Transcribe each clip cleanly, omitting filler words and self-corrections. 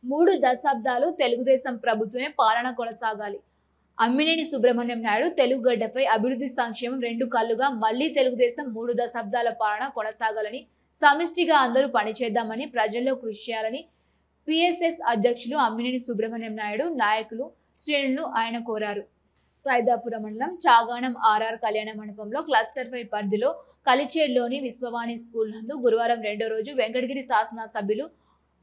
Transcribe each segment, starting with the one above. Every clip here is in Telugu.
3 దశాబ్దాలు తెలుగుదేశం ప్రభుత్వమే పాలన కొనసాగాలి. అమ్మినేని సుబ్రహ్మణ్యం నాయుడు తెలుగు గడ్డపై అభివృద్ధి సంక్షేమం 2 కళ్లుగా మళ్లీ తెలుగుదేశం 3 దశాబ్దాల పాలన కొనసాగాలని, సమిష్టిగా అందరూ పనిచేద్దామని, ప్రజల్లో కృషి చేయాలని పీఎస్ఎస్ అధ్యక్షులు అమ్మినేని సుబ్రహ్మణ్యం నాయుడు, నాయకులు, శ్రేణులు ఆయన కోరారు. సైదాపురం మండలం చాగానం ఆర్ఆర్ కళ్యాణ మండపంలో క్లస్టర్ 5 పరిధిలో కలిచేడ్లోని విశ్వవాణి స్కూల్ నందు గురువారం 2వ రోజు వెంకటగిరి శాసనసభ్యులు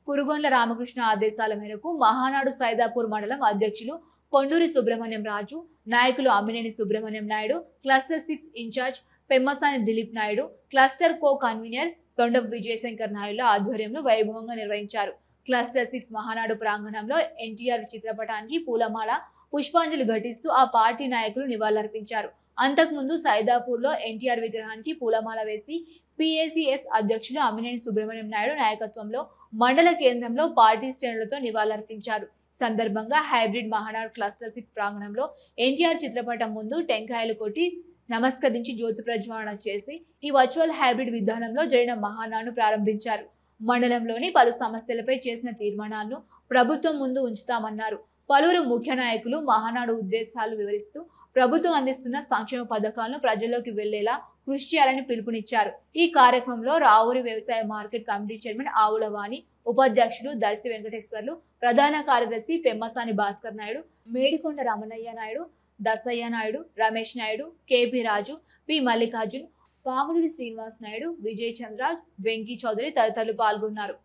కురుగొండ్ల రామకృష్ణ ఆదేశాల మేరకు మహానాడు సైదాపూర్ మండలం అధ్యక్షులు కొండూరి సుబ్రహ్మణ్యం రాజు, నాయకులు Ammineni Subrahmanyam Naidu, cluster 6 in charge Pemmasani Dilip Naidu, cluster co convener Tondapu Vijayashankar నాయుడుల ఆధ్వర్యంలో వైభవంగా నిర్వహించారు. క్లస్టర్ 6 మహానాడు ప్రాంగణంలో ఎన్టీఆర్ చిత్రపటానికి పూలమాల, పుష్పాంజలి ఘటిస్తూ ఆ పార్టీ నాయకులు నివాళులర్పించారు. అంతకుముందు సైదాపూర్లో ఎన్టీఆర్ విగ్రహానికి పూలమాల వేసి పీఏసీఎస్ అధ్యక్షులు అమ్మినేని సుబ్రహ్మణ్యం నాయుడు నాయకత్వంలో మండల కేంద్రంలో పార్టీ శ్రేణులతో నివాళులర్పించారు. సందర్భంగా హైబ్రిడ్ మహానాడు క్లస్టర్ 6 ప్రాంగణంలో ఎన్టీఆర్ చిత్రపటం ముందు టెంకాయలు కొట్టి నమస్కరించి జ్యోతి ప్రజ్వలన చేసి ఈ వర్చువల్ హైబ్రిడ్ విధానంలో జరిగిన మహానాడును ప్రారంభించారు. మండలంలోని పలు సమస్యలపై చేసిన తీర్మానాలను ప్రభుత్వం ముందు ఉంచుతామన్నారు. పలువురు ముఖ్య నాయకులు మహానాడు ఉద్దేశాలు వివరిస్తూ ప్రభుత్వం అందిస్తున్న సంక్షేమ పథకాలను ప్రజల్లోకి వెళ్లేలా కృషి చేయాలని పిలుపునిచ్చారు. ఈ కార్యక్రమంలో రావూరి వ్యవసాయ మార్కెట్ కమిటీ చైర్మన్ ఆవుల వాణి, ఉపాధ్యక్షులు దర్శి వెంకటేశ్వర్లు, ప్రధాన కార్యదర్శి పెమ్మసాని భాస్కర్ నాయుడు, మేడికొండ రమణయ్య నాయుడు, దసయ్య నాయుడు, రమేష్ నాయుడు, కేపీ రాజు, పి మల్లికార్జున్, పాములూరి శ్రీనివాస్ నాయుడు, విజయ్ చంద్ర, వెంకీ చౌదరి తదితరులు పాల్గొన్నారు.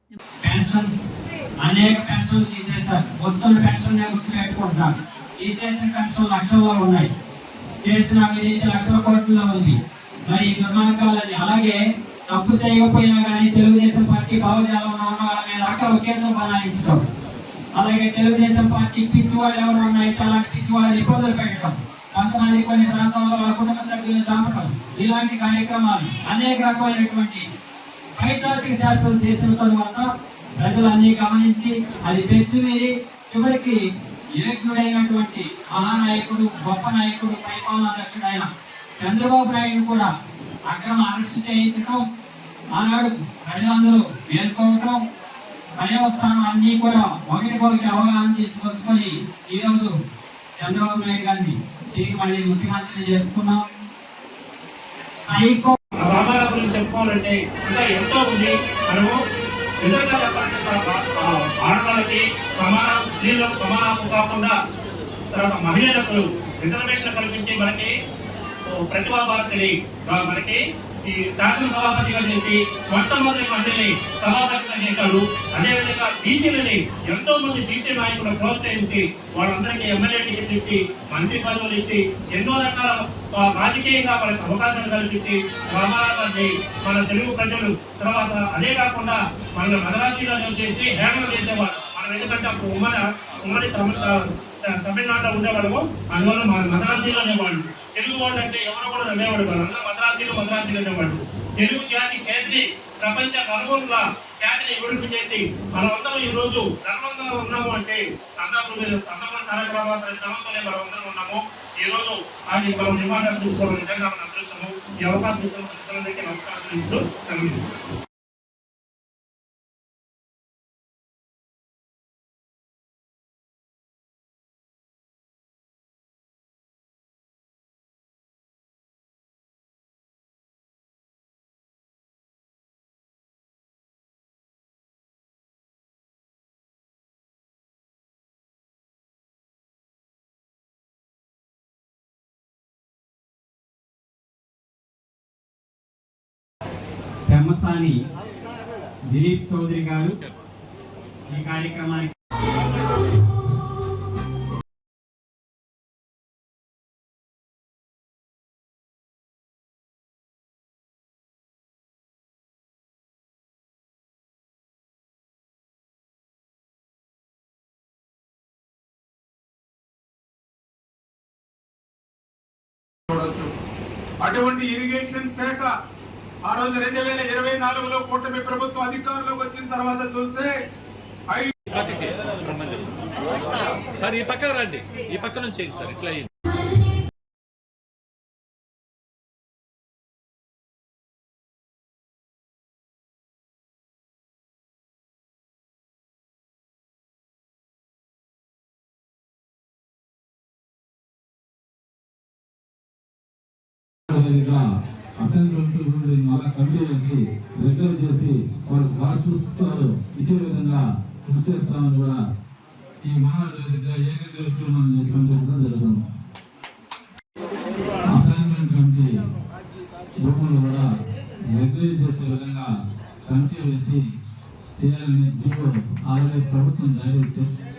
అనేక పెన్షన్లు తీసేశారు. వస్తున్న పెన్షన్ గుర్తుపెట్టుకుంటున్నారు. తీసేసిన పెన్షన్ లక్షల్లో ఉన్నాయి. చేసిన అవినీతి లక్షల కోట్లలో ఉంది. మరి ఈ దుర్మార్గాలని అలాగే తప్పు చేయకపోయినా కానీ తెలుగుదేశం పార్టీ భావజాలంలో ఉన్న వాళ్ళ మీద అక్కడ కేసులు బనాయించడం, అలాగే తెలుగుదేశం పార్టీ పిచ్చి వాళ్ళు ఎవరు ఉన్నాయి అలాంటి పిచ్చి వాళ్ళని ఇబ్బందులు పెట్టడం, కొంతమంది కొన్ని ప్రాంతాల్లో వాళ్ళ కుటుంబ సభ్యులను చంపడం, ఇలాంటి కార్యక్రమాలు అనేక రకమైనటువంటి పైతాచిక శాస్త్రం చేసిన తర్వాత ప్రజలన్నీ గమనించి అది పెంచుమీరి చివరికి యోగ్యుడైనటువంటి మహానాయకుడు, గొప్ప నాయకుడు, పరిపాలనా దక్షుడైన చంద్రబాబు నాయుడు కూడా అక్రమ అరెస్టు చేయించడం, ఆనాడు ప్రజలందరూ మేల్కోవటం, పర్యవస్థానం అన్ని కూడా ఒకటికొకటి అవగాహన తీసుకొచ్చుకొని ఈరోజు చంద్రబాబు నాయుడు గారిని తిరిగి మళ్ళీ ముఖ్యమంత్రిని చేసుకున్నాం. సైకో చెప్పుకోవాలంటే ఇంకా ఎంతో ఉంది. మనము నిజంగా చెప్పాలంటే ఆడవాళ్ళకి సమాన, స్త్రీలకు సమానం కాకుండా తర్వాత మహిళలకు రిజర్వేషన్ కల్పించి మనకి ప్రతిభా భారతిని మనకి ఈ శాసనసభాపతిగా చేసి మొట్టమొదటి మహిళని సభాపతిగా చేశాడు. అదేవిధంగా బీసీలని ఎంతో మంది బీసీ నాయకులు ప్రోత్సహించి వాళ్ళందరికీ ఎమ్మెల్యే టికెట్ ఇచ్చి, మంత్రి పదవులు ఇచ్చి, ఎన్నో రకాల రాజకీయంగా వాళ్ళకి అవకాశాలు కల్పించి రామారావుని మన తెలుగు ప్రజలు తర్వాత అదే కాకుండా మన మదరాశీలో చేసి హేళన చేసేవాళ్ళు. మనం ఎందుకంటే అప్పుడు ఉమ్మడి తమిళనాడులో ఉండేవాళ్ళము. అందువల్ల మన మద్రాసీలు అనేవాళ్ళు. తెలుగు వాళ్ళు అంటే ఎవరో కూడా అనేవాడు కాదు. అందరూ మద్రాసీలు అనేవాళ్ళు. తెలుగు జాతి ఖ్యాతిని ప్రపంచ నలుగురుల ఖ్యాతిని విడుపు చేసి మనమందరం ఈ రోజు గర్వంగా ఉన్నాము అంటే అన్నప్పుడు తారక రామారావుతోనే మనం అందరం ఉన్నాము. ఈ రోజు అది మనం నివారణ తీసుకోవడం నిజంగా మన అదృష్టము. ఈ అవకాశం ఇచ్చినందుకు నమస్కారం ఇస్తూ సెలవు. పెమ్మసాని దిలీప్ చౌదరి గారు ఈ కార్యక్రమానికి అటువంటి ఇరిగేషన్ శాఖ ఆ రోజు 2024లో కూటమి ప్రభుత్వం అధికారంలోకి వచ్చిన తర్వాత చూస్తే సార్ ఈ పక్క రండి, ఈ పక్క నుంచి సార్ ఇట్లా మాదిరిగా అసెంబ్లీ మళ్ళా కమిటీ వేసి రెగ్యులర్ చేసి వాళ్ళకి భాష పుస్తకాలు ఇచ్చే విధంగా కృషి చేస్తామని కూడా ఈ మహావేదికగా ఏకగ్రీవ తీర్మానం చేసుకుంటూ జరుగుతుంది. అసైన్మెంట్ కమిటీ భూములు కూడా రెగ్యులర్ చేసే విధంగా కమిటీ వేసి చేయాలని జీవో ఆల్రెడీ ప్రభుత్వం జారీ చేస్తుంది.